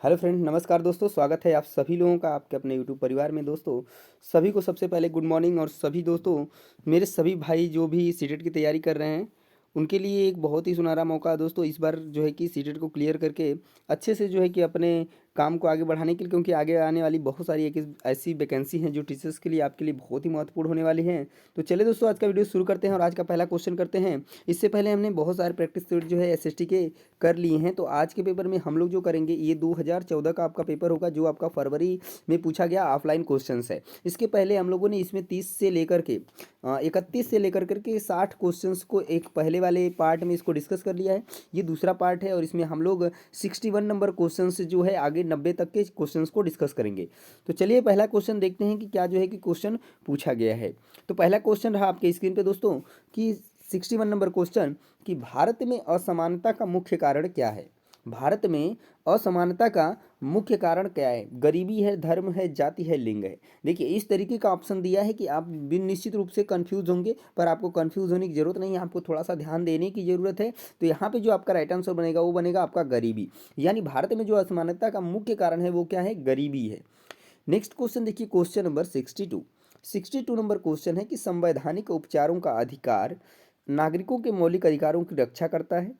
Hello friend, नमस्कार दोस्तों। स्वागत है आप सभी लोगों का आपके अपने यूट्यूब परिवार में। दोस्तों सभी को सबसे पहले गुड मॉर्निंग। और सभी दोस्तों, मेरे सभी भाई जो भी सीटेट की तैयारी कर रहे हैं उनके लिए एक बहुत ही सुनहरा मौका है दोस्तों। इस बार जो है कि सीटेट को क्लियर करके अच्छे से जो है कि अपने काम को आगे बढ़ाने के लिए, क्योंकि आगे आने वाली बहुत सारी एक ऐसी वैकेंसी हैं जो टीचर्स के लिए आपके लिए बहुत ही महत्वपूर्ण होने वाली हैं। तो चलिए दोस्तों, आज का वीडियो शुरू करते हैं और आज का पहला क्वेश्चन करते हैं। इससे पहले हमने बहुत सारे प्रैक्टिस सेट जो है एसएसटी के कर लिए हैं। तो आज के पेपर में हम लोग जो करेंगे ये 2014 का आपका पेपर होगा, जो आपका फरवरी में पूछा गया ऑफलाइन क्वेश्चंस है। इसके पहले हम लोगों ने इसमें 30 से लेकर के 31 से लेकर करके 60 क्वेश्चंस को एक पहले वाले पार्ट में इसको डिस्कस कर लिया है। ये दूसरा पार्ट है और इसमें हम लोग 61 नंबर क्वेश्चंस जो है आगे 90 तक के क्वेश्चंस को डिस्कस करेंगे। तो चलिए पहला क्वेश्चन देखते हैं कि क्या जो है कि क्वेश्चन पूछा गया है। तो पहला क्वेश्चन रहा आपके स्क्रीन पे दोस्तों कि 61 नंबर क्वेश्चन कि भारत में असमानता का मुख्य कारण क्या है। भारत में असमानता का मुख्य कारण क्या है? गरीबी है, धर्म है, जाति है, लिंग है। देखिए इस तरीके का ऑप्शन दिया है कि आप भी निश्चित रूप से कंफ्यूज होंगे, पर आपको कंफ्यूज होने की जरूरत नहीं है, आपको थोड़ा सा ध्यान देने की जरूरत है। तो यहाँ पे जो आपका राइट आंसर बनेगा वो बनेगा आपका गरीबी। यानी भारत में जो असमानता का मुख्य कारण है वो क्या है? गरीबी है। नेक्स्ट क्वेश्चन देखिए, क्वेश्चन नंबर 62 नंबर क्वेश्चन है कि संवैधानिक उपचारों का अधिकार नागरिकों के मौलिक अधिकारों की रक्षा करता है,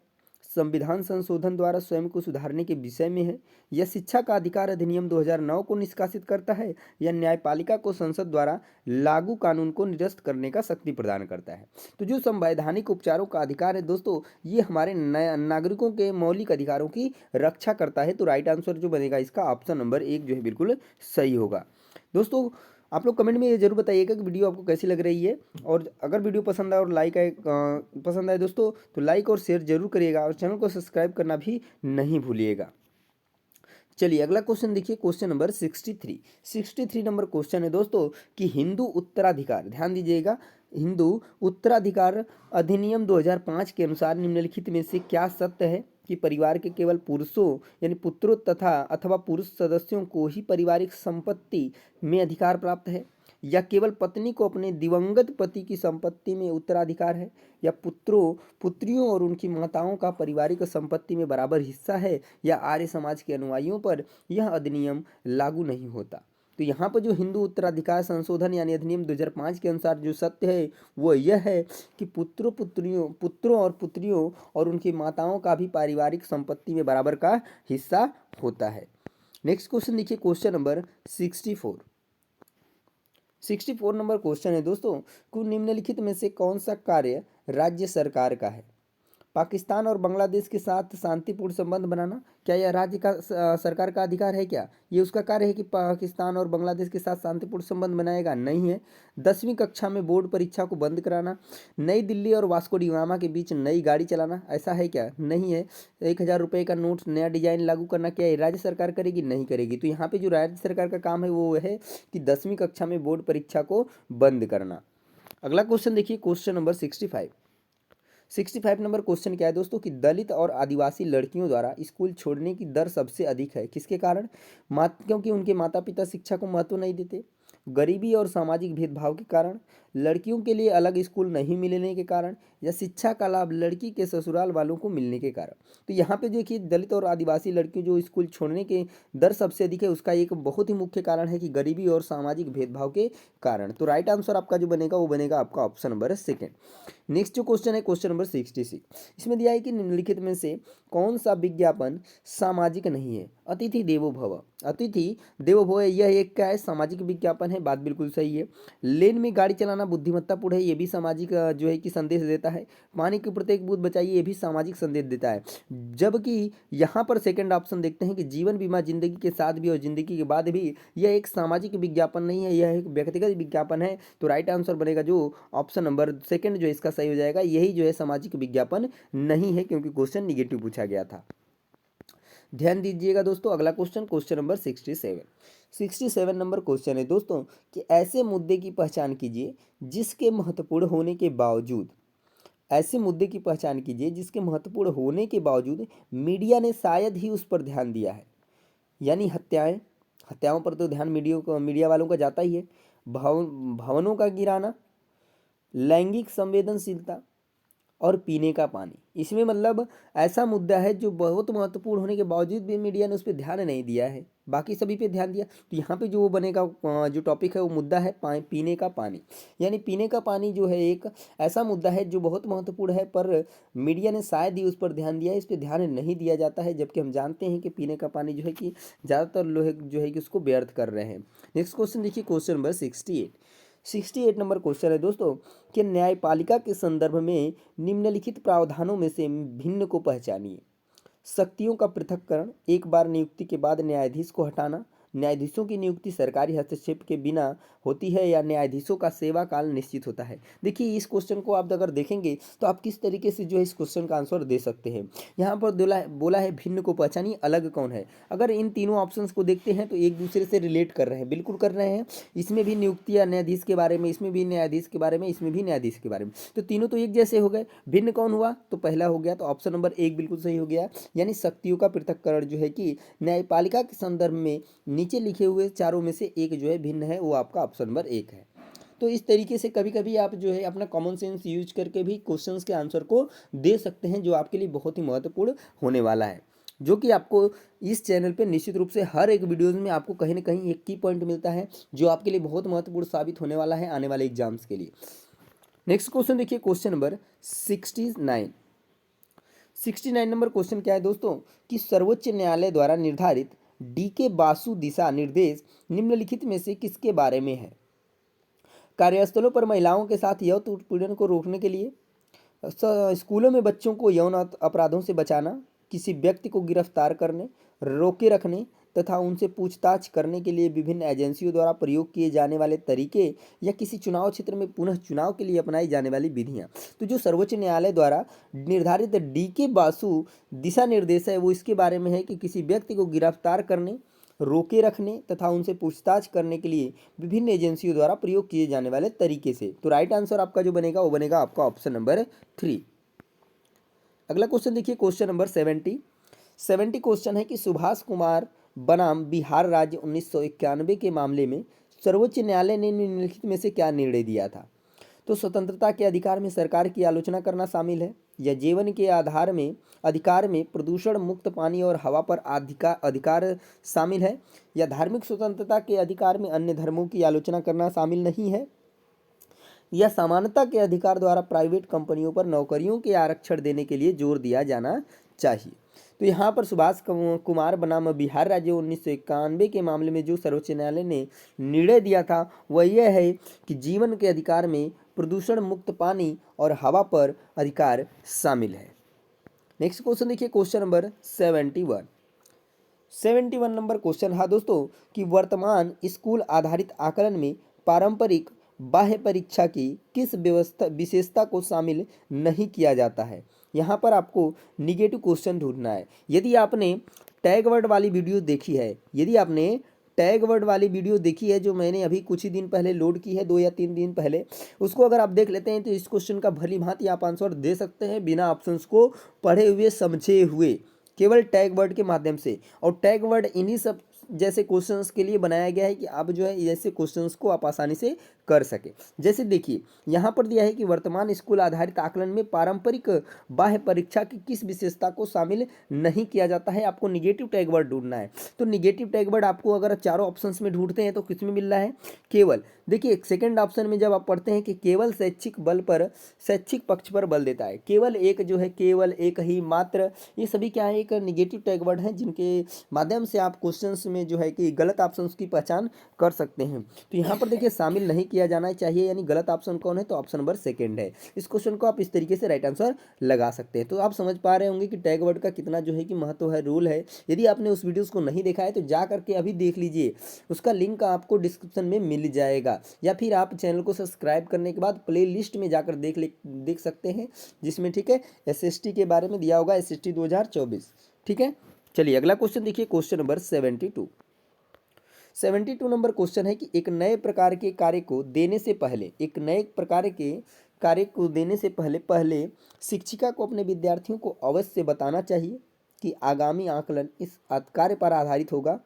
संविधान संशोधन द्वारा स्वयं को सुधारने के विषय में है, या शिक्षा का अधिकार अधिनियम 2009 को निष्कासित करता है, या न्यायपालिका को संसद द्वारा लागू कानून को निरस्त करने का शक्ति प्रदान करता है। तो जो संवैधानिक उपचारों का अधिकार है दोस्तों, ये हमारे नागरिकों के मौलिक अधिकारों की रक्षा करता है। तो राइट आंसर जो बनेगा इसका ऑप्शन नंबर 1 जो है बिल्कुल सही होगा। दोस्तों आप लोग कमेंट में ये जरूर बताइएगा कि वीडियो आपको कैसी लग रही है, और अगर वीडियो पसंद आए और पसंद आए दोस्तों तो लाइक और शेयर जरूर करिएगा और चैनल को सब्सक्राइब करना भी नहीं भूलिएगा। चलिए अगला क्वेश्चन देखिए, क्वेश्चन नंबर 63 नंबर क्वेश्चन है दोस्तों कि हिंदू उत्तराधिकार, ध्यान दीजिएगा, हिंदू उत्तराधिकार अधिनियम 2005 के अनुसार निम्नलिखित में से क्या सत्य है कि परिवार के केवल पुरुषों यानी पुत्रों तथा अथवा पुरुष सदस्यों को ही पारिवारिक संपत्ति में अधिकार प्राप्त है, या केवल पत्नी को अपने दिवंगत पति की संपत्ति में उत्तराधिकार है, या पुत्रों पुत्रियों और उनकी माताओं का पारिवारिक संपत्ति में बराबर हिस्सा है, या आर्य समाज के अनुयायियों पर यह अधिनियम लागू नहीं होता। तो यहाँ पर जो हिंदू उत्तराधिकार संशोधन यानी अधिनियम 2005 के अनुसार जो सत्य है वो यह है कि पुत्रों और पुत्रियों और उनकी माताओं का भी पारिवारिक संपत्ति में बराबर का हिस्सा होता है। नेक्स्ट क्वेश्चन देखिए, क्वेश्चन नंबर 64 नंबर क्वेश्चन है दोस्तों कि निम्नलिखित में से कौन सा कार्य राज्य सरकार का है? पाकिस्तान और बांग्लादेश के साथ शांतिपूर्ण संबंध बनाना, क्या यह राज्य का सरकार का अधिकार है? क्या ये उसका कार्य है कि पाकिस्तान और बांग्लादेश के साथ शांतिपूर्ण संबंध बनाएगा? नहीं है। 10वीं कक्षा में बोर्ड परीक्षा को बंद कराना, नई दिल्ली और वास्को डी गामा के बीच नई गाड़ी चलाना, ऐसा है क्या? नहीं है। 1000 रुपये का नोट नया डिजाइन लागू करना, क्या ये राज्य सरकार करेगी? नहीं करेगी। तो यहाँ पे जो राज्य सरकार का काम है वो है कि 10वीं कक्षा में बोर्ड परीक्षा को बंद करना। अगला क्वेश्चन देखिए, क्वेश्चन नंबर 65 नंबर क्वेश्चन क्या है दोस्तों कि दलित और आदिवासी लड़कियों द्वारा स्कूल छोड़ने की दर सबसे अधिक है, किसके कारण? क्योंकि उनके माता पिता शिक्षा को महत्व नहीं देते, गरीबी और सामाजिक भेदभाव के कारण, लड़कियों के लिए अलग स्कूल नहीं मिलने के कारण, या शिक्षा का लाभ लड़की के ससुराल वालों को मिलने के कारण। तो यहाँ पे देखिए दलित और आदिवासी लड़कियों जो स्कूल छोड़ने के दर सबसे अधिक है, उसका एक बहुत ही मुख्य कारण है कि गरीबी और सामाजिक भेदभाव के कारण। तो राइट आंसर आपका जो बनेगा वो बनेगा आपका ऑप्शन नंबर 2। नेक्स्ट जो क्वेश्चन है क्वेश्चन नंबर 66, इसमें दिया है कि निम्नलिखित में से कौन सा विज्ञापन सामाजिक नहीं है? अतिथि देवो भव, अतिथि देवो भव यह एक क्या है? सामाजिक विज्ञापन है, बात बिल्कुल सही है। लेन में गाड़ी चलाना बुद्धिमत्तापूर्ण है, ये भी सामाजिक जो है कि संदेश देता है। पानी की प्रत्येक बूंद बचाइए, ये भी सामाजिक संदेश देता है। जबकि यहाँ पर सेकंड ऑप्शन देखते हैं कि जीवन बीमा जिंदगी के साथ भी और जिंदगी के बाद भी, यह एक सामाजिक विज्ञापन नहीं है, यह एक व्यक्तिगत विज्ञापन है। तो राइट आंसर बनेगा जो ऑप्शन नंबर 2 जो इसका सही हो जाएगा, यही जो है सामाजिक विज्ञापन नहीं है, क्योंकि क्वेश्चन निगेटिव पूछा गया था। ध्यान दीजिएगा दोस्तों, अगला question question number 67 number question है दोस्तों कि ऐसे मुद्दे की पहचान कीजिए जिसके महत्वपूर्ण होने के बावजूद, ऐसे मुद्दे की पहचान कीजिए जिसके महत्वपूर्ण होने के बावजूद मीडिया ने शायद ही उस पर ध्यान दिया है। यानी हत्याओं पर तो ध्यान मीडिया वालों का जाता ही है। भवनों का गिराना, लैंगिक संवेदनशीलता, और पीने का पानी। इसमें मतलब ऐसा मुद्दा है जो बहुत महत्वपूर्ण होने के बावजूद भी मीडिया ने उस पर ध्यान नहीं दिया है, बाकी सभी पे ध्यान दिया। तो यहाँ पे जो वो बनेगा, जो टॉपिक है वो मुद्दा है पीने का पानी। यानी पीने का पानी जो है एक ऐसा मुद्दा है जो बहुत महत्वपूर्ण है, पर मीडिया ने शायद ही उस पर ध्यान दिया है, इस पर ध्यान नहीं दिया जाता है, जबकि हम जानते हैं कि पीने का पानी जो है कि ज़्यादातर लोग जो है कि उसको व्यर्थ कर रहे हैं। नेक्स्ट क्वेश्चन देखिए, क्वेश्चन नंबर 68 नंबर क्वेश्चन है दोस्तों कि न्यायपालिका के संदर्भ में निम्नलिखित प्रावधानों में से भिन्न को पहचानिए। शक्तियों का पृथक्करण, एक बार नियुक्ति के बाद न्यायाधीश को हटाना, न्यायाधीशों की नियुक्ति सरकारी हस्तक्षेप के बिना होती है, या न्यायाधीशों का सेवा काल निश्चित होता है। देखिए इस क्वेश्चन को आप अगर देखेंगे तो आप किस तरीके से जो है इस क्वेश्चन का आंसर दे सकते हैं। यहाँ पर बोला है भिन्न को पहचानिए, अलग कौन है। अगर इन तीनों ऑप्शंस को देखते हैं तो एक दूसरे से रिलेट कर रहे हैं, बिल्कुल कर रहे हैं। इसमें भी नियुक्ति या न्यायाधीश के बारे में, इसमें भी न्यायाधीश के बारे में, इसमें भी न्यायाधीश के बारे में, तो तीनों तो एक जैसे हो गए। भिन्न कौन हुआ, तो पहला हो गया, तो ऑप्शन नंबर 1 बिल्कुल सही हो गया। यानी शक्तियों का पृथक्करण जो है कि न्यायपालिका के संदर्भ में नीचे लिखे हुए चारों में से एक जो है भिन्न है, वो आपका ऑप्शन नंबर 1 है। तो इस तरीके से कभी कभी आप जो है अपना कॉमन सेंस यूज करके भी क्वेश्चंस के आंसर को दे सकते हैं, जो आपके लिए बहुत ही महत्वपूर्ण होने वाला है, जो कि आपको इस चैनल पे निश्चित रूप से हर एक वीडियोज़ में आपको कहीं ना कहीं एक की पॉइंट मिलता है, जो आपके लिए बहुत महत्वपूर्ण साबित होने वाला है आने वाले एग्जाम्स के लिए। नेक्स्ट क्वेश्चन देखिए, क्वेश्चन नंबर 69 नंबर क्वेश्चन क्या है दोस्तों कि सर्वोच्च न्यायालय द्वारा निर्धारित DK बासु दिशा निर्देश निम्नलिखित में से किसके बारे में है। कार्यस्थलों पर महिलाओं के साथ यौन उत्पीड़न को रोकने के लिए, स्कूलों में बच्चों को यौन अपराधों से बचाना, किसी व्यक्ति को गिरफ्तार करने, रोके रखने तथा उनसे पूछताछ करने के लिए विभिन्न एजेंसियों द्वारा प्रयोग किए जाने वाले तरीके, या किसी चुनाव क्षेत्र में पुनः चुनाव के लिए अपनाई जाने वाली विधियां। तो जो सर्वोच्च न्यायालय द्वारा निर्धारित DK बासु दिशा निर्देश है वो इसके बारे में है कि किसी व्यक्ति को गिरफ्तार करने, रोके रखने तथा उनसे पूछताछ करने के लिए विभिन्न एजेंसियों द्वारा प्रयोग किए जाने वाले तरीके से। तो राइट आंसर आपका जो बनेगा वो बनेगा आपका ऑप्शन नंबर 3। अगला क्वेश्चन देखिए, क्वेश्चन नंबर 70 क्वेश्चन है कि सुभाष कुमार बनाम बिहार राज्य 1991 के मामले में सर्वोच्च न्यायालय ने निम्नलिखित में से क्या निर्णय दिया था। तो स्वतंत्रता के अधिकार में सरकार की आलोचना करना शामिल है, या जीवन के अधिकार में प्रदूषण मुक्त पानी और हवा पर अधिकार शामिल है, या धार्मिक स्वतंत्रता के अधिकार में अन्य धर्मों की आलोचना करना शामिल नहीं है, या समानता के अधिकार द्वारा प्राइवेट कंपनियों पर नौकरियों के आरक्षण देने के लिए जोर दिया जाना चाहिए। तो यहाँ पर सुभाष कुमार बनाम बिहार राज्य 1991 के मामले में जो सर्वोच्च न्यायालय ने निर्णय दिया था वह यह है कि जीवन के अधिकार में प्रदूषण मुक्त पानी और हवा पर अधिकार शामिल है। नेक्स्ट क्वेश्चन देखिए, क्वेश्चन नंबर 71 नंबर क्वेश्चन है दोस्तों कि वर्तमान स्कूल आधारित आकलन में पारंपरिक बाह्य परीक्षा की किस विशेषता को शामिल नहीं किया जाता है। यहाँ पर आपको निगेटिव क्वेश्चन ढूंढना है। यदि आपने टैग वर्ड वाली वीडियो देखी है, जो मैंने अभी कुछ ही दिन पहले लोड की है, 2 या 3 दिन पहले, उसको अगर आप देख लेते हैं तो इस क्वेश्चन का भली भांति आप आंसर दे सकते हैं बिना ऑप्शंस को पढ़े हुए समझे हुए, केवल टैग वर्ड के माध्यम से। और टैग वर्ड इन्हीं सब जैसे क्वेश्चंस के लिए बनाया गया है कि आप जो है ऐसे क्वेश्चंस को आप आसानी से कर सके। जैसे देखिए यहाँ पर दिया है कि वर्तमान स्कूल आधारित आकलन में पारंपरिक बाह्य परीक्षा की किस विशेषता को शामिल नहीं किया जाता है। आपको निगेटिव टैग वर्ड ढूंढना है। तो निगेटिव टैग वर्ड आपको अगर चारों ऑप्शंस में ढूंढते हैं तो किस में मिल रहा है, केवल। देखिए सेकंड ऑप्शन में जब आप पढ़ते हैं कि केवल शैक्षिक पक्ष पर बल देता है, केवल एक जो है, केवल एक ही, मात्र, ये सभी क्या है, एक निगेटिव टैग वर्ड है जिनके माध्यम से आप क्वेश्चंस में जो है कि गलत ऑप्शंस की पहचान कर सकते हैं। तो यहाँ पर देखिए शामिल नहीं किया जाना चाहिए, यानी गलत ऑप्शन कौन है, तो ऑप्शन नंबर 2 है। इस क्वेश्चन को आप इस तरीके से राइट आंसर लगा सकते हैं। तो आप समझ पा रहे होंगे कि टैग वर्ड का कितना जो है कि महत्व है, रोल है। यदि आपने उस वीडियोस को नहीं देखा है तो जा करके अभी देख लीजिए, उसका लिंक आपको डिस्क्रिप्शन में मिल जाएगा, या फिर आप चैनल को सब्सक्राइब करने के बाद प्ले लिस्ट में जाकर देख सकते हैं, जिसमें ठीक है SST के बारे में दिया होगा, SST 2024। ठीक है, चलिए अगला क्वेश्चन देखिए, क्वेश्चन नंबर 72 नंबर क्वेश्चन है कि एक नए प्रकार के कार्य को देने से पहले शिक्षिका को अपने विद्यार्थियों को अवश्य बताना चाहिए कि आगामी आकलन इस कार्य पर आधारित होगा।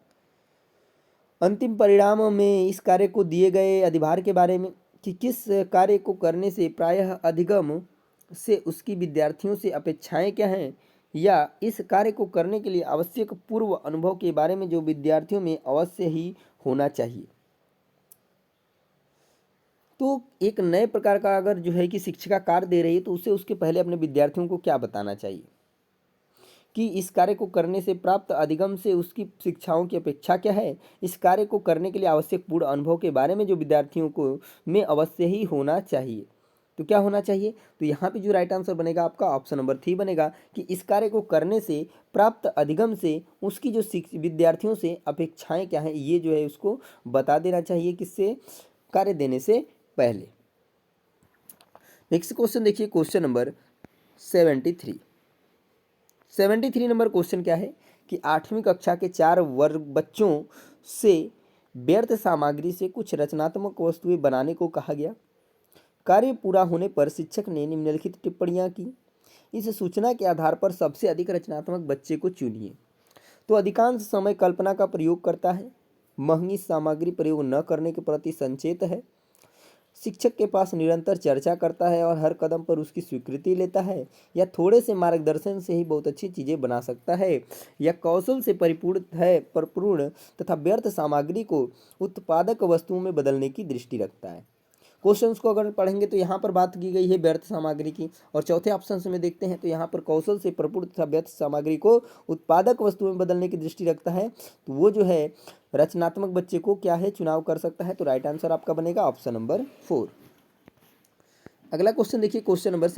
अंतिम परिणाम में इस कार्य को दिए गए अधिभार के बारे में, कि किस कार्य को करने से प्रायः अधिगम से उसकी विद्यार्थियों से अपेक्षाएं क्या हैं, या इस कार्य को करने के लिए आवश्यक पूर्व अनुभव के बारे में जो विद्यार्थियों में अवश्य ही होना चाहिए। तो एक नए प्रकार का अगर जो है कि शिक्षिका कार्य दे रही है तो उसे उसके पहले अपने विद्यार्थियों को क्या बताना चाहिए कि इस कार्य को करने से प्राप्त अधिगम से उसकी शिक्षाओं की अपेक्षा क्या है, इस कार्य को करने के लिए आवश्यक पूर्ण अनुभव के बारे में जो विद्यार्थियों को में अवश्य ही होना चाहिए। तो क्या होना चाहिए, तो यहाँ पे जो राइट आंसर बनेगा आपका ऑप्शन नंबर 3 बनेगा कि इस कार्य को करने से प्राप्त अधिगम से उसकी जो विद्यार्थियों से अपेक्षाएं क्या हैं, ये जो है उसको बता देना चाहिए किससे, कार्य देने से पहले। नेक्स्ट क्वेश्चन देखिए, क्वेश्चन नंबर 73 नंबर क्वेश्चन क्या है कि 8वीं कक्षा के 4 वर्ग बच्चों से व्यर्थ सामग्री से कुछ रचनात्मक वस्तुएं बनाने को कहा गया। कार्य पूरा होने पर शिक्षक ने निम्नलिखित टिप्पणियां की। इस सूचना के आधार पर सबसे अधिक रचनात्मक बच्चे को चुनिए। तो अधिकांश समय कल्पना का प्रयोग करता है, महंगी सामग्री प्रयोग न करने के प्रति संचेत है, शिक्षक के पास निरंतर चर्चा करता है और हर कदम पर उसकी स्वीकृति लेता है, या थोड़े से मार्गदर्शन से ही बहुत अच्छी चीज़ें बना सकता है, या कौशल से परिपूर्ण तथा व्यर्थ सामग्री को उत्पादक वस्तुओं में बदलने की दृष्टि रखता है। क्वेश्चंस को अगर पढ़ेंगे तो यहाँ पर बात की गई है व्यर्थ सामग्री की, और चौथे ऑप्शन में देखते हैं तो यहाँ पर कौशल से परिपूर्ण तथा व्यर्थ सामग्री को उत्पादक वस्तुओं में बदलने की दृष्टि रखता है, तो वो जो है रचनात्मक बच्चे को क्या है चुनाव कर सकता है। तो राइट आंसर आपका बनेगा ऑप्शन नंबर 4। अगला क्वेश्चन देखिए, क्वेश्चन नंबर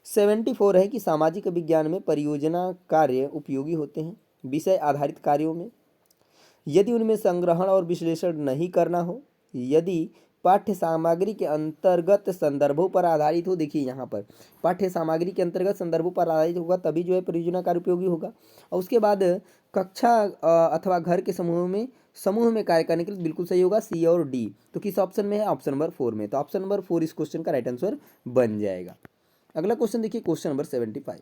74 है कि सामाजिक विज्ञान में परियोजना कार्य उपयोगी होते हैं विषय आधारित कार्यों में यदि उनमें संग्रहण और विश्लेषण नहीं करना हो, यदि पाठ्य सामग्री के अंतर्गत संदर्भों पर आधारित हो। देखिए यहाँ पर पाठ्य सामग्री के अंतर्गत संदर्भों पर आधारित होगा तभी जो है परियोजना कार्य उपयोगी होगा। और उसके बाद कक्षा अथवा घर के समूह में कार्य करने के लिए बिल्कुल सही होगा सी और डी। तो किस ऑप्शन में है, ऑप्शन नंबर 4 में। तो ऑप्शन नंबर 4 इस क्वेश्चन का राइट आंसर बन जाएगा। अगला क्वेश्चन देखिए, क्वेश्चन नंबर 75।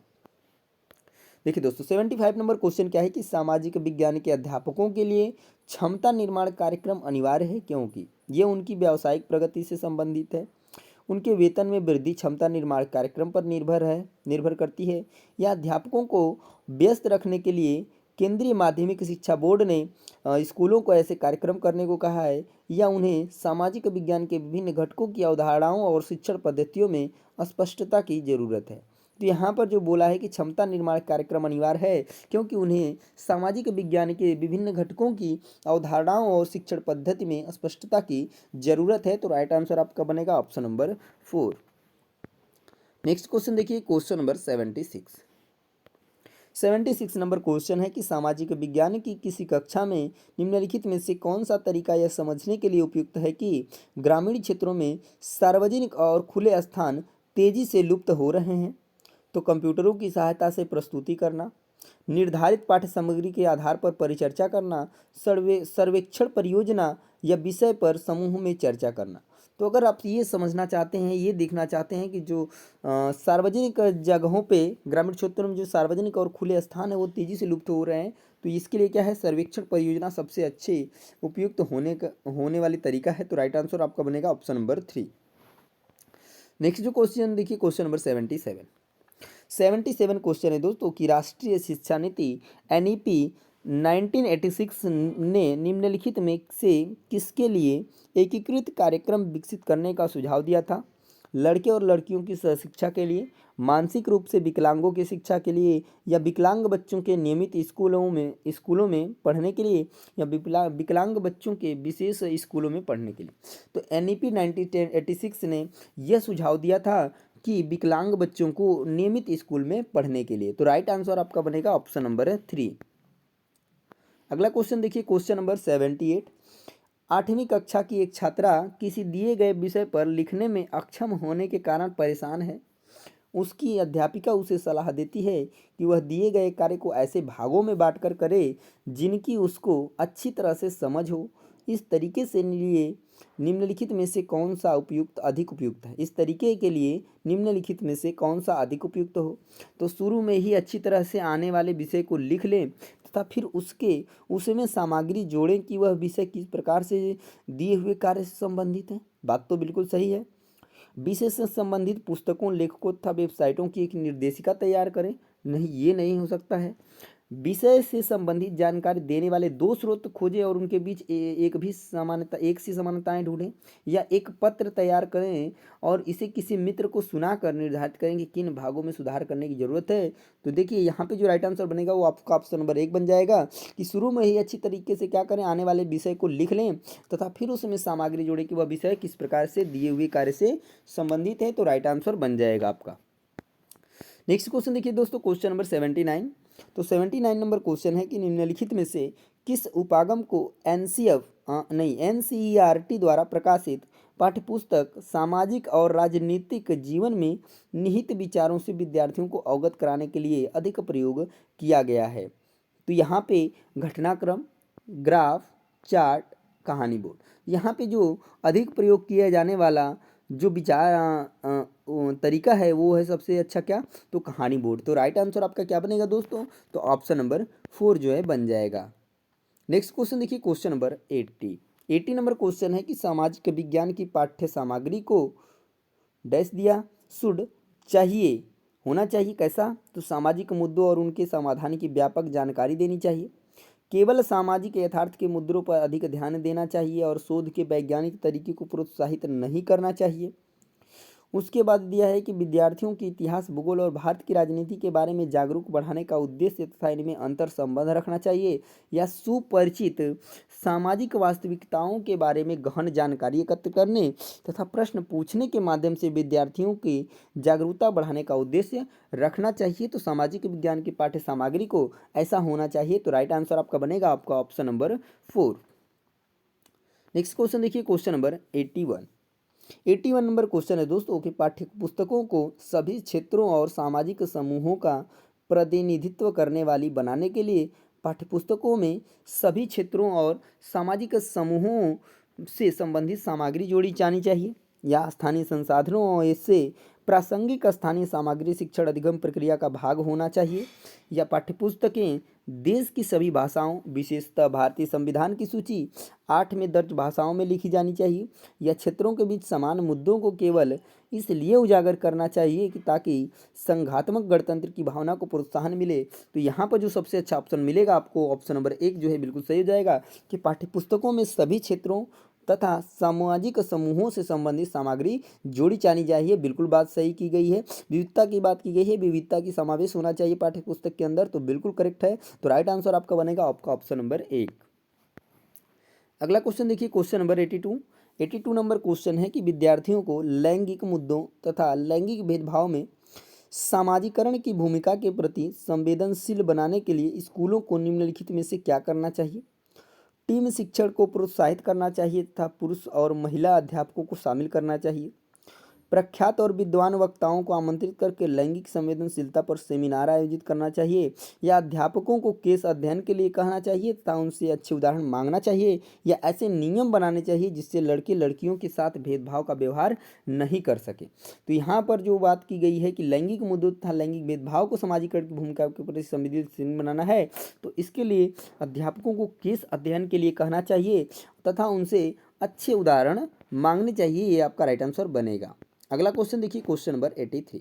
देखिए दोस्तों 75 नंबर क्वेश्चन क्या है कि सामाजिक विज्ञान के अध्यापकों के लिए क्षमता निर्माण कार्यक्रम अनिवार्य है क्योंकि ये उनकी व्यावसायिक प्रगति से संबंधित है, उनके वेतन में वृद्धि क्षमता निर्माण कार्यक्रम पर निर्भर करती है, या अध्यापकों को व्यस्त रखने के लिए केंद्रीय माध्यमिक शिक्षा बोर्ड ने स्कूलों को ऐसे कार्यक्रम करने को कहा है, या उन्हें सामाजिक विज्ञान के विभिन्न घटकों की अवधारणाओं और शिक्षण पद्धतियों में स्पष्टता की जरूरत है। तो यहाँ पर जो बोला है कि क्षमता निर्माण कार्यक्रम अनिवार्य है क्योंकि उन्हें सामाजिक विज्ञान के विभिन्न घटकों की अवधारणाओं और शिक्षण पद्धति में स्पष्टता की जरूरत है। तो राइट आंसर आपका बनेगा ऑप्शन नंबर 4। नेक्स्ट क्वेश्चन देखिए, क्वेश्चन नंबर 76 नंबर क्वेश्चन है कि सामाजिक विज्ञान की किसी कक्षा में निम्नलिखित में से कौन सा तरीका यह समझने के लिए उपयुक्त है कि ग्रामीण क्षेत्रों में सार्वजनिक और खुले स्थान तेजी से लुप्त हो रहे हैं। तो कंप्यूटरों की सहायता से प्रस्तुति करना, निर्धारित पाठ्य सामग्री के आधार पर परिचर्चा करना, सर्वेक्षण परियोजना या विषय पर समूह में चर्चा करना। तो अगर आप ये समझना चाहते हैं, ये देखना चाहते हैं कि जो सार्वजनिक जगहों पे ग्रामीण क्षेत्रों में जो सार्वजनिक और खुले स्थान है वो तेज़ी से लुप्त हो रहे हैं, तो इसके लिए क्या है सर्वेक्षण परियोजना सबसे अच्छे उपयुक्त होने वाली तरीका है। तो राइट आंसर आपका बनेगा ऑप्शन नंबर 3। नेक्स्ट जो क्वेश्चन देखिए, क्वेश्चन नंबर 77 क्वेश्चन है दोस्तों कि राष्ट्रीय शिक्षा नीति NEP 1986 ने निम्नलिखित में से किसके लिए एकीकृत कार्यक्रम विकसित करने का सुझाव दिया था। लड़के और लड़कियों की सहशिक्षा के लिए, मानसिक रूप से विकलांगों की शिक्षा के लिए, या विकलांग बच्चों के नियमित स्कूलों में पढ़ने के लिए, या विकलांग बच्चों के विशेष स्कूलों में पढ़ने के लिए। तो NEP 1986 ने यह सुझाव दिया था कि विकलांग बच्चों को नियमित स्कूल में पढ़ने के लिए। तो राइट आंसर आपका बनेगा ऑप्शन नंबर 3। अगला क्वेश्चन देखिए, क्वेश्चन नंबर 78। 8वीं कक्षा की एक छात्रा किसी दिए गए विषय पर लिखने में अक्षम होने के कारण परेशान है। उसकी अध्यापिका उसे सलाह देती है कि वह दिए गए कार्य को ऐसे भागों में बांटकर करे जिनकी उसको अच्छी तरह से समझ हो। इस तरीके से लिए निम्नलिखित में से कौन सा अधिक उपयुक्त है। इस तरीके के लिए निम्नलिखित में से कौन सा अधिक उपयुक्त हो। तो शुरू में ही अच्छी तरह से आने वाले विषय को लिख लें तथा फिर उसमें सामग्री जोड़ें कि वह विषय किस प्रकार से दिए हुए कार्य से संबंधित है। बात तो बिल्कुल सही है। विषय से संबंधित पुस्तकों, लेखकों तथा वेबसाइटों की एक निर्देशिका तैयार करें। नहीं, ये नहीं हो सकता है। विषय से संबंधित जानकारी देने वाले दो स्रोत खोजें और उनके बीच एक सी समानताएं ढूंढें। या एक पत्र तैयार करें और इसे किसी मित्र को सुनाकर निर्धारित करें कि किन भागों में सुधार करने की जरूरत है। तो देखिए यहाँ पे जो राइट आंसर बनेगा वो आपका ऑप्शन नंबर 1 बन जाएगा कि शुरू में ही अच्छी तरीके से क्या करें, आने वाले विषय को लिख लें तथा फिर उसमें सामग्री जोड़े कि वह विषय किस प्रकार से दिए हुए कार्य से संबंधित है। तो राइट आंसर बन जाएगा आपका। नेक्स्ट क्वेश्चन देखिए दोस्तों, क्वेश्चन नंबर 79। तो 79 नंबर क्वेश्चन है कि निम्नलिखित में से किस उपागम को एनसीईआरटी द्वारा प्रकाशित पाठ्यपुस्तक सामाजिक और राजनीतिक जीवन में निहित विचारों से विद्यार्थियों को अवगत कराने के लिए अधिक प्रयोग किया गया है। तो यहाँ पे घटनाक्रम, ग्राफ, चार्ट, कहानी बोर्ड, यहाँ पे जो अधिक प्रयोग किया जाने वाला जो विचार तरीका है वो है सबसे अच्छा क्या, तो कहानी बोर्ड। तो राइट आंसर आपका क्या बनेगा दोस्तों, तो ऑप्शन नंबर 4 जो है बन जाएगा। नेक्स्ट क्वेश्चन देखिए, क्वेश्चन नंबर 80 नंबर क्वेश्चन है कि सामाजिक विज्ञान की पाठ्य सामग्री को डैश दिया शुड चाहिए होना चाहिए कैसा, तो सामाजिक मुद्दों और उनके समाधान की व्यापक जानकारी देनी चाहिए, केवल सामाजिक यथार्थ के मुद्दों पर अधिक ध्यान देना चाहिए और शोध के वैज्ञानिक तरीके को प्रोत्साहित नहीं करना चाहिए। उसके बाद दिया है कि विद्यार्थियों की इतिहास, भूगोल और भारत की राजनीति के बारे में जागरूक बढ़ाने का उद्देश्य तथा इनमें अंतर संबंध रखना चाहिए, या सुपरिचित सामाजिक वास्तविकताओं के बारे में गहन जानकारी एकत्र करने तथा प्रश्न पूछने के माध्यम से विद्यार्थियों की जागरूकता बढ़ाने का उद्देश्य रखना चाहिए। तो सामाजिक विज्ञान की पाठ्य सामग्री को ऐसा होना चाहिए। तो राइट आंसर आपका बनेगा आपका ऑप्शन नंबर 4। नेक्स्ट क्वेश्चन देखिए, क्वेश्चन नंबर 81 नंबर क्वेश्चन है दोस्तों कि पाठ्य पुस्तकों को सभी क्षेत्रों और सामाजिक समूहों का प्रतिनिधित्व करने वाली बनाने के लिए पाठ्यपुस्तकों में सभी क्षेत्रों और सामाजिक समूहों से संबंधित सामग्री जोड़ी जानी चाहिए, या स्थानीय संसाधनों और इससे प्रासंगिक स्थानीय सामग्री शिक्षण अधिगम प्रक्रिया का भाग होना चाहिए, या पाठ्यपुस्तकें देश की सभी भाषाओं विशेषतः भारतीय संविधान की सूची 8 में दर्ज भाषाओं में लिखी जानी चाहिए, या क्षेत्रों के बीच समान मुद्दों को केवल इसलिए उजागर करना चाहिए कि ताकि संघात्मक गणतंत्र की भावना को प्रोत्साहन मिले। तो यहाँ पर जो सबसे अच्छा ऑप्शन मिलेगा आपको, ऑप्शन नंबर 1 जो है बिल्कुल सही हो जाएगा कि पाठ्यपुस्तकों में सभी क्षेत्रों तथा सामाजिक समूहों से संबंधित सामग्री जोड़ी जानी चाहिए। बिल्कुल बात सही की गई है। विविधता की बात की गई है, विविधता की समावेश होना चाहिए पाठ्य पुस्तक के अंदर, तो बिल्कुल करेक्ट है। तो राइट आंसर आपका बनेगा आपका ऑप्शन नंबर 1। अगला क्वेश्चन देखिए, क्वेश्चन नंबर 82 नंबर क्वेश्चन है कि विद्यार्थियों को लैंगिक मुद्दों तथा लैंगिक भेदभाव में सामाजिकरण की भूमिका के प्रति संवेदनशील बनाने के लिए स्कूलों को निम्नलिखित में से क्या करना चाहिए। टीम शिक्षण को प्रोत्साहित करना चाहिए तथा पुरुष और महिला अध्यापकों को शामिल करना चाहिए। प्रख्यात और विद्वान वक्ताओं को आमंत्रित करके लैंगिक संवेदनशीलता पर सेमिनार आयोजित करना चाहिए, या अध्यापकों को केस अध्ययन के लिए कहना चाहिए तथा उनसे अच्छे उदाहरण मांगना चाहिए, या ऐसे नियम बनाने चाहिए जिससे लड़के लड़कियों के साथ भेदभाव का व्यवहार नहीं कर सके। तो यहाँ पर जो बात की गई है कि लैंगिक मुद्दों तथा लैंगिक भेदभाव को सामाजिकरण की भूमिका के प्रति संवेदनशील बनाना है, तो इसके लिए अध्यापकों को केस अध्ययन के लिए कहना चाहिए तथा उनसे अच्छे उदाहरण मांगने चाहिए। ये आपका राइट आंसर बनेगा। अगला क्वेश्चन देखिए, क्वेश्चन नंबर 83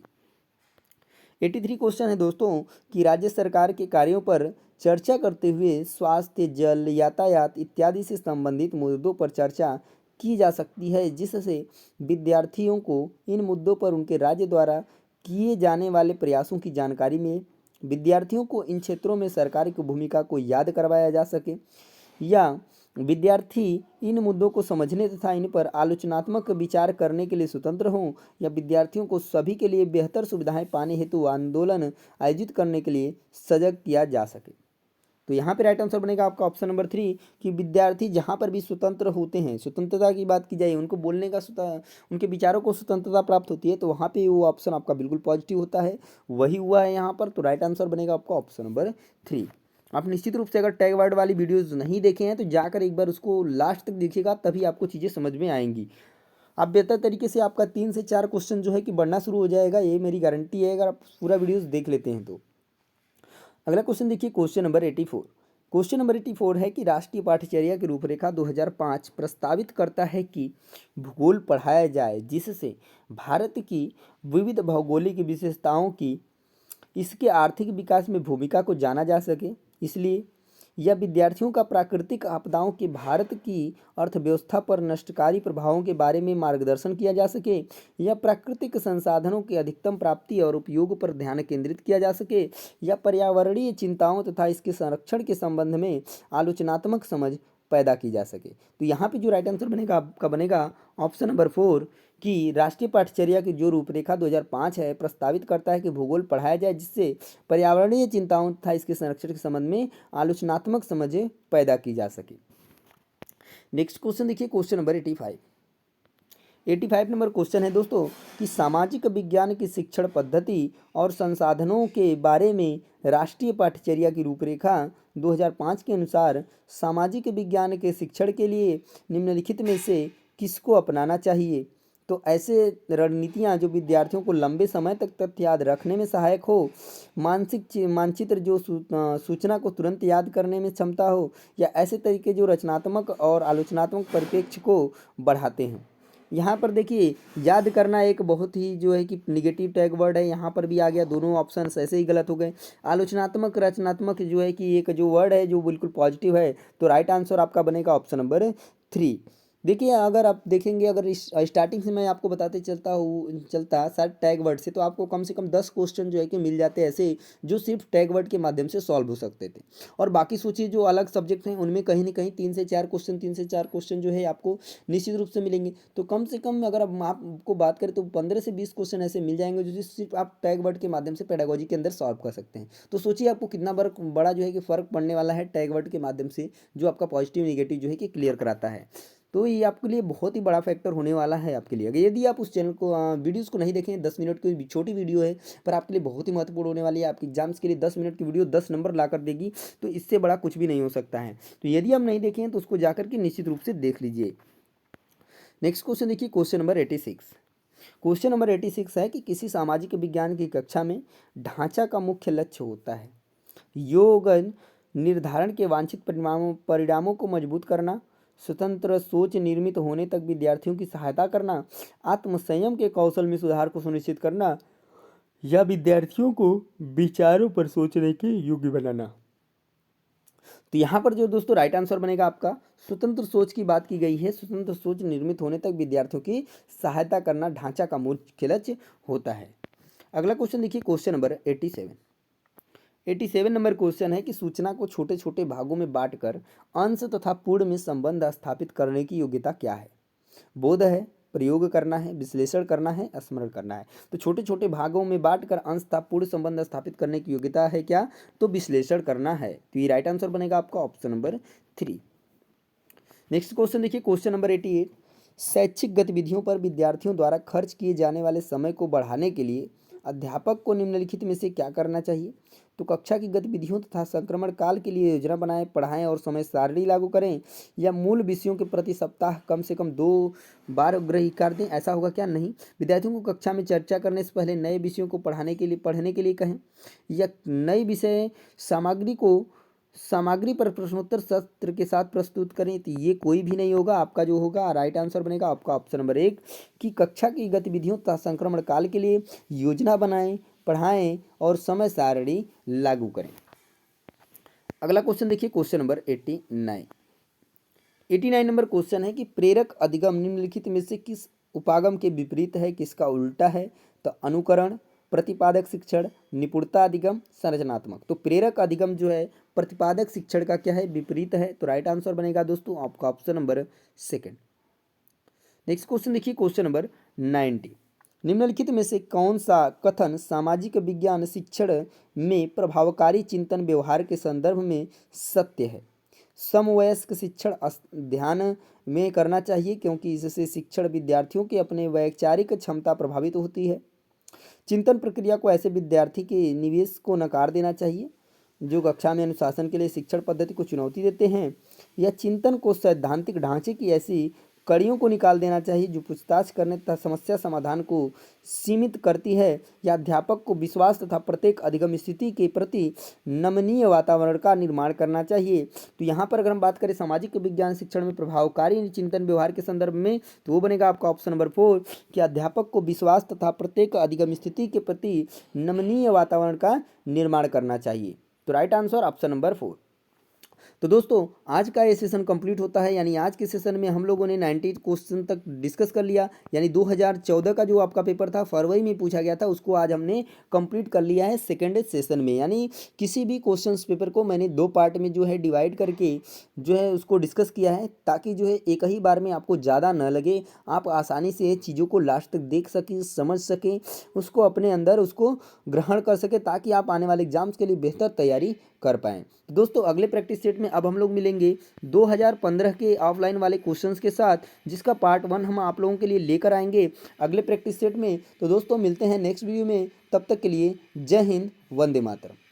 क्वेश्चन है दोस्तों कि राज्य सरकार के कार्यों पर चर्चा करते हुए स्वास्थ्य, जल, यातायात इत्यादि से संबंधित मुद्दों पर चर्चा की जा सकती है, जिससे विद्यार्थियों को इन मुद्दों पर उनके राज्य द्वारा किए जाने वाले प्रयासों की जानकारी में विद्यार्थियों को इन क्षेत्रों में सरकार की भूमिका को याद करवाया जा सके, या विद्यार्थी इन मुद्दों को समझने तथा इन पर आलोचनात्मक विचार करने के लिए स्वतंत्र हों, या विद्यार्थियों को सभी के लिए बेहतर सुविधाएं पाने हेतु आंदोलन आयोजित करने के लिए सजग किया जा सके। तो यहाँ पे राइट आंसर बनेगा आपका ऑप्शन नंबर 3 कि विद्यार्थी जहाँ पर भी स्वतंत्र होते हैं, स्वतंत्रता की बात की जाए, उनको बोलने का उनके विचारों को स्वतंत्रता प्राप्त होती है, तो वहाँ पे वो ऑप्शन आपका बिल्कुल पॉजिटिव होता है। वही हुआ है यहाँ पर। तो राइट आंसर बनेगा आपका ऑप्शन नंबर 3। आप निश्चित रूप से अगर टैग वर्ड वाली वीडियोज़ नहीं देखे हैं तो जाकर एक बार उसको लास्ट तक देखिएगा, तभी आपको चीज़ें समझ में आएंगी। आप बेहतर तरीके से आपका 3 से 4 क्वेश्चन जो है कि बढ़ना शुरू हो जाएगा, ये मेरी गारंटी है अगर आप पूरा वीडियोज़ देख लेते हैं तो। अगला क्वेश्चन देखिए, क्वेश्चन नंबर 84 क्वेश्चन नंबर 84 है कि राष्ट्रीय पाठ्यचर्या की रूपरेखा 2005 प्रस्तावित करता है कि भूगोल पढ़ाया जाए जिससे भारत की विविध भौगोलिक विशेषताओं की इसके आर्थिक विकास में भूमिका को जाना जा सके। इसलिए यह विद्यार्थियों का प्राकृतिक आपदाओं के भारत की अर्थव्यवस्था पर नष्टकारी प्रभावों के बारे में मार्गदर्शन किया जा सके, या प्राकृतिक संसाधनों की अधिकतम प्राप्ति और उपयोग पर ध्यान केंद्रित किया जा सके, या पर्यावरणीय चिंताओं तथा इसके संरक्षण के संबंध में आलोचनात्मक समझ पैदा की जा सके। तो यहाँ पे जो राइट आंसर बनेगा आपका बनेगा ऑप्शन नंबर 4 कि राष्ट्रीय पाठ्यचर्या की जो रूपरेखा 2005 है प्रस्तावित करता है कि भूगोल पढ़ाया जाए जिससे पर्यावरणीय चिंताओं तथा इसके संरक्षण के संबंध में आलोचनात्मक समझ पैदा की जा सके। नेक्स्ट क्वेश्चन देखिए, क्वेश्चन नंबर 85 नंबर क्वेश्चन है दोस्तों कि सामाजिक विज्ञान की शिक्षण पद्धति और संसाधनों के बारे में राष्ट्रीय पाठ्यचर्या की रूपरेखा 2005 के अनुसार सामाजिक विज्ञान के शिक्षण के लिए निम्नलिखित में से किसको अपनाना चाहिए। तो ऐसे रणनीतियाँ जो विद्यार्थियों को लंबे समय तक तथ्य याद रखने में सहायक हो, मानसिक मानचित्र जो सूचना को तुरंत याद करने में क्षमता हो, या ऐसे तरीके जो रचनात्मक और आलोचनात्मक परिप्रेक्ष्य को बढ़ाते हैं। यहाँ पर देखिए याद करना एक बहुत ही जो है कि निगेटिव टैग वर्ड है, यहाँ पर भी आ गया, दोनों ऑप्शन ऐसे ही गलत हो गए। आलोचनात्मक रचनात्मक जो है कि एक जो वर्ड है जो बिल्कुल पॉजिटिव है, तो राइट आंसर आपका बनेगा ऑप्शन नंबर 3। देखिए अगर आप देखेंगे, अगर इस स्टार्टिंग से मैं आपको बताते चलता सर टैग वर्ड से, तो आपको कम से कम 10 क्वेश्चन जो है कि मिल जाते हैं ऐसे जो सिर्फ टैग वर्ड के माध्यम से सॉल्व हो सकते थे। और बाकी सोचिए जो अलग सब्जेक्ट हैं उनमें कहीं ना कहीं 3 से 4 क्वेश्चन जो है आपको निश्चित रूप से मिलेंगे। तो कम से कम अगर आप आपको बात करें तो 15 से 20 क्वेश्चन ऐसे मिल जाएंगे जो सिर्फ आप टैग वर्ड के माध्यम से पेडागोजी के अंदर सॉल्व कर सकते हैं। तो सोचिए आपको कितना बड़ा जो है कि फ़र्क पड़ने वाला है टैग वर्ड के माध्यम से, जो आपका पॉजिटिव निगेटिव जो है कि क्लियर कराता है। तो ये आपके लिए बहुत ही बड़ा फैक्टर होने वाला है आपके लिए। अगर यदि आप उस चैनल को वीडियोस को नहीं देखें, 10 मिनट की छोटी वीडियो है पर आपके लिए बहुत ही महत्वपूर्ण होने वाली है। आपकी एग्जाम्स के लिए 10 मिनट की वीडियो 10 नंबर ला कर देगी, तो इससे बड़ा कुछ भी नहीं हो सकता है। तो यदि आप नहीं देखें तो उसको जाकर के निश्चित रूप से देख लीजिए। नेक्स्ट क्वेश्चन देखिए, क्वेश्चन नंबर 86। क्वेश्चन नंबर 86 है कि किसी सामाजिक विज्ञान की कक्षा में ढांचा का मुख्य लक्ष्य होता है योग निर्धारण के वांछित परिणामों को मजबूत करना, स्वतंत्र सोच निर्मित होने तक विद्यार्थियों की सहायता करना, आत्मसंयम के कौशल में सुधार को सुनिश्चित करना, या विद्यार्थियों को विचारों पर सोचने के योग्य बनाना। तो यहाँ पर जो दोस्तों राइट आंसर बनेगा आपका स्वतंत्र सोच की बात की गई है। स्वतंत्र सोच निर्मित होने तक विद्यार्थियों की सहायता करना ढांचा का मुख्य लक्ष्य होता है। अगला क्वेश्चन देखिए, क्वेश्चन नंबर 87 नंबर क्वेश्चन है कि सूचना को छोटे छोटे भागों में बांटकर अंश तथा पूर्ण में संबंध स्थापित करने की योग्यता क्या है। बोध है, प्रयोग करना है, विश्लेषण करना है, स्मरण करना है। तो छोटे छोटे भागों में बांटकर अंश तथा पूर्ण संबंध स्थापित करने की योग्यता है क्या, तो विश्लेषण करना है। तो ये राइट आंसर बनेगा आपका ऑप्शन नंबर 3। नेक्स्ट क्वेश्चन देखिए, क्वेश्चन नंबर 88। शैक्षिक गतिविधियों पर विद्यार्थियों द्वारा खर्च किए जाने वाले समय को बढ़ाने के लिए अध्यापक को निम्नलिखित में से क्या करना चाहिए। तो कक्षा की गतिविधियों तथा संक्रमण काल के लिए योजना बनाएं, पढ़ाएं और समय सारणी लागू करें, या मूल विषयों के प्रति सप्ताह कम से कम 2 बार गृह कार्य दें। ऐसा होगा क्या, नहीं। विद्यार्थियों को कक्षा में चर्चा करने से पहले नए विषयों को पढ़ने के लिए कहें, या नई विषय सामग्री पर प्रश्नोत्तर सत्र के साथ प्रस्तुत करें। तो ये कोई भी नहीं होगा, आपका जो होगा राइट आंसर बनेगा आपका ऑप्शन नंबर 1 कि कक्षा की गतिविधियों तथा संक्रमण काल के लिए योजना बनाएं, पढ़ाएं और समय सारणी लागू करें। अगला क्वेश्चन देखिए, क्वेश्चन नंबर 89 नंबर क्वेश्चन है कि प्रेरक अधिगम निम्नलिखित में से किस उपागम के विपरीत है, किसका उल्टा है। तो अनुकरण, प्रतिपादक शिक्षण, निपुणता अधिगम, संरचनात्मक। तो प्रेरक अधिगम जो है प्रतिपादक शिक्षण का क्या है, विपरीत है। तो राइट आंसर बनेगा दोस्तों आपका ऑप्शन नंबर 2। नेक्स्ट क्वेश्चन देखिए, क्वेश्चन नंबर 90। निम्नलिखित में से कौन सा कथन सामाजिक विज्ञान शिक्षण में प्रभावकारी चिंतन व्यवहार के संदर्भ में सत्य है। समवयस्क शिक्षण ध्यान में करना चाहिए क्योंकि इससे शिक्षण विद्यार्थियों के अपने वैचारिक क्षमता प्रभावित होती है। चिंतन प्रक्रिया को ऐसे विद्यार्थी के निवेश को नकार देना चाहिए जो कक्षा में अनुशासन के लिए शिक्षण पद्धति को चुनौती देते हैं, या चिंतन को सैद्धांतिक ढांचे की ऐसी कड़ियों को निकाल देना चाहिए जो पूछताछ करने तथा समस्या समाधान को सीमित करती है, या अध्यापक को विश्वास तथा प्रत्येक अधिगम स्थिति के प्रति नमनीय वातावरण का निर्माण करना चाहिए। तो यहाँ पर अगर हम बात करें सामाजिक विज्ञान शिक्षण में प्रभावकारी चिंतन व्यवहार के संदर्भ में, तो वो बनेगा आपका ऑप्शन नंबर 4 कि अध्यापक को विश्वास तथा प्रत्येक अधिगम स्थिति के प्रति नमनीय वातावरण का निर्माण करना चाहिए। तो राइट आंसर ऑप्शन नंबर 4। तो दोस्तों आज का ये सेशन कंप्लीट होता है, यानी आज के सेशन में हम लोगों ने 90 क्वेश्चन तक डिस्कस कर लिया। यानी 2014 का जो आपका पेपर था, फरवरी में पूछा गया था, उसको आज हमने कंप्लीट कर लिया है सेकेंड सेशन में। यानी किसी भी क्वेश्चन पेपर को मैंने 2 पार्ट में जो है डिवाइड करके जो है उसको डिस्कस किया है, ताकि जो है एक ही बार में आपको ज़्यादा न लगे, आप आसानी से चीज़ों को लास्ट तक देख सकें, समझ सकें, उसको अपने अंदर उसको ग्रहण कर सकें, ताकि आप आने वाले एग्जाम्स के लिए बेहतर तैयारी कर पाएँ। तो दोस्तों अगले प्रैक्टिस सेट में अब हम लोग मिलेंगे 2015 के ऑफलाइन वाले क्वेश्चंस के साथ, जिसका पार्ट 1 हम आप लोगों के लिए लेकर आएंगे अगले प्रैक्टिस सेट में। तो दोस्तों मिलते हैं नेक्स्ट वीडियो में, तब तक के लिए जय हिंद, वंदे मातरम।